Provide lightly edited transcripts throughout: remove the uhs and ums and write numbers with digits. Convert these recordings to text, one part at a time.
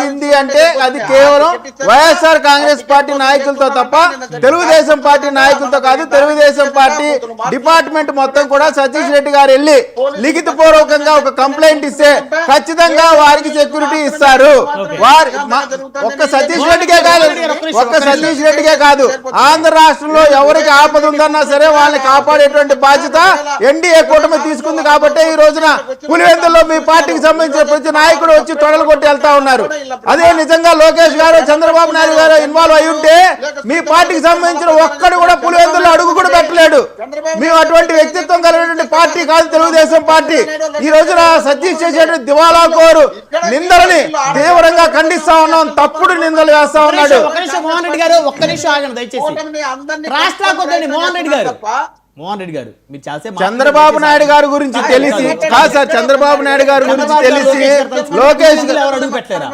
అయింది అంటే అది కేవలం వైఎస్ఆర్ కాంగ్రెస్ పార్టీ నాయకులతో తప్ప తెలుగుదేశం పార్టీ నాయకులతో కాదు. తెలుగుదేశం పార్టీ డిపార్ట్మెంట్ మొత్తం కూడా సతీష్ రెడ్డి గారు వెళ్ళి లిఖిత పూర్వకంగా ఒక కంప్లైంట్ ఇస్తే ఖచ్చితంగా వారికి సెక్యూరిటీ ఇస్తారు. ఒక్క సతీష్ రెడ్డికే కాదు ఆంధ్ర రాష్ట్రంలో ఎవరికి ఆపద ఉందన్నా సరే వాళ్ళని కాపాడేటువంటి బాధ్యత ఎన్డీఏ కూటమి తీసుకుంది. కాబట్టి ఈ రోజున పులివెందుల్లో మీ పార్టీకి సంబంధించిన ప్రతి నాయకుడు వచ్చి తొడలు కొట్టి వెళ్తా ఉన్నారు. అదే నిజంగా లోకేష్ గారు చంద్రబాబు నాయుడు గారు ఇన్వాల్వ్ అయి ఉంటే మీ పార్టీకి సంబంధించిన ఒక్కడు కూడా పులివెందుల్లో అడుగు కూడా పెట్టలేడు. మేము అటువంటి వ్యక్తిత్వం కలిగినటువంటి పార్టీ కాదు తెలుగుదేశం పార్టీ. ఈ రోజున సతీష్ చేసేటువంటి దివాలా కోరు నిందలని తీవ్రంగా ఖండిస్తా ఉన్నాం. తప్పుడు నిందలు వేస్తా ఉన్నాడు. మోహన్ రెడ్డి గారు ఒక్క నిమిషం ఆగండి దయచేసి. రాష్ట్రానికి మోహన్ రెడ్డి గారు మీరు చాలాసేపు చంద్రబాబు నాయుడు గారి గురించి తెలిసి కాదు సార్, చంద్రబాబు నాయుడు గారి గురించి తెలిసి లోకేష్ ఎవరు అడుగు పెట్టారా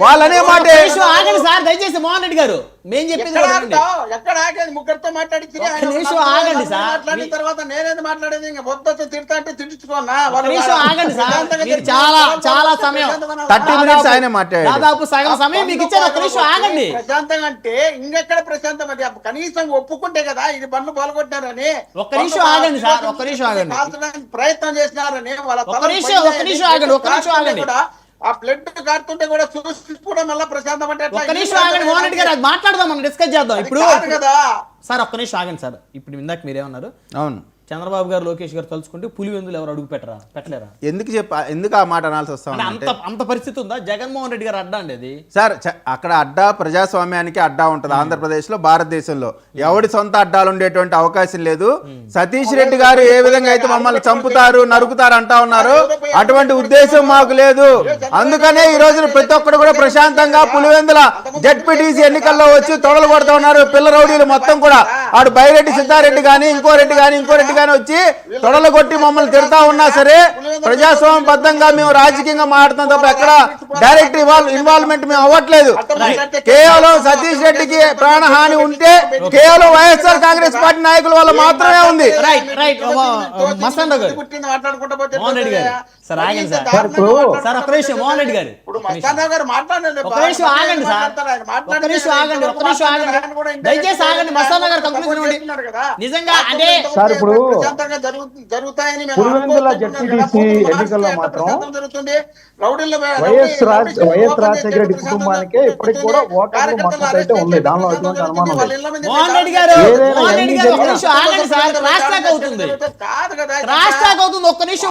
వాళ్ళనే మాట ఆగండి సార్ దయచేసి. మోహన్ రెడ్డి గారు మేము చెప్పింది ఎక్కడ ఆగేది ముగ్గురితో మాట్లాడి ఆగండి సార్. తర్వాత నేనేది మాట్లాడేది ఇంకా పొద్దు తిడతా అంటే తిట్టుకోనా ఆగండి సార్. మీరు చాలా చాలా సమయం 30 minutes ఆయన మాట్లాడారు. దాదాపు సగం సమయం మీకు ఇచ్చారు. ఒక్క నిమిషం ఆగండి. ప్రశాంతంగా అంటే ఇంకెక్కడ ప్రశాంతం అది కనీసం ఒప్పుకుంటే కదా ఇది బండ్లు పాల్గొట్టారని. ఒక్క నిమిషం ఆగండి సార్. ఒక్క నిమిషం ఆగండి. ప్రయత్నం చేసినారని వాళ్ళ ఒక్క నిమిషం ఆగండి. ఒక్క నిమిషం ఆగండి. ఆ బ్లడ్ కారుతుంటే కూడా చూసి కూడా మళ్ళీ ప్రశాంతం అంటే ఒక్క నిమిషం ఆగండి మోహన్ రెడ్డి గారు. అది మాట్లాడదాం, మనం డిస్కస్ చేద్దాం ఇప్పుడు కదా సార్. ఒక్క నిమిషం ఆగండి సార్. ఇప్పుడు ఇందాక మీరేమన్నారు? అవును, చంద్రబాబు గారు లోకేష్ గారు తలుచుకుంటే పులివెందులు ఎవరు అడుగు పెట్టలేరా? ఎందుకు ఆ మాట అనాల్సి వస్తా అంత పరిస్థితి ఉందా? జగన్మోహన్ రెడ్డి గారు అడ్డా అండి అది సార్. అక్కడ అడ్డా ప్రజాస్వామ్యానికి అడ్డా ఉంటుంది ఆంధ్రప్రదేశ్ లో, భారతదేశంలో ఎవడి సొంత అడ్డాలు ఉండేటువంటి అవకాశం లేదు. సతీష్ రెడ్డి గారు ఏ విధంగా అయితే మమ్మల్ని చంపుతారు నరుకుతారు అంటా ఉన్నారు, అటువంటి ఉద్దేశం మాకు లేదు. అందుకనే ఈ రోజున ప్రతి ఒక్కరు కూడా ప్రశాంతంగా పులివెందుల జెడ్పీటీసీ ఎన్నికల్లో వచ్చి తొడలు కొడుతూ ఉన్నారు. పిల్ల రౌడీలు మొత్తం కూడా ఆడు బైరెడ్డి సిద్ధారెడ్డి కానీ ఇంకో రెడ్డి వచ్చి తొడలు కొట్టి మమ్మల్ని తిడతా ఉన్నా సరే ప్రజాస్వామ్య బద్దంగా మేము రాజకీయంగా మాట్లాడుతాం తప్ప ఎక్కడ డైరెక్ట్ ఇన్వాల్వ్మెంట్ మేము అవ్వట్లేదు. కేవలం సతీష్ రెడ్డికి ప్రాణహాని ఉంటే కేవలం వైఎస్ఆర్ కాంగ్రెస్ పార్టీ నాయకుల వల్ల మాత్రమే ఉంది. నిజంగా అంటే పులివెందుల జెడ్పీటీసీ ఎన్నికల్లో మాత్రం వైఎస్ రాజశేఖర రెడ్డి కుటుంబానికే ఇప్పటికి కూడా ఓటర్లు మద్దతు అయితే ఉంది. దానిలో ఎటువంటి అనుమానం లేదు. మోహన్ రెడ్డి గారు ఒక్క నిమిషం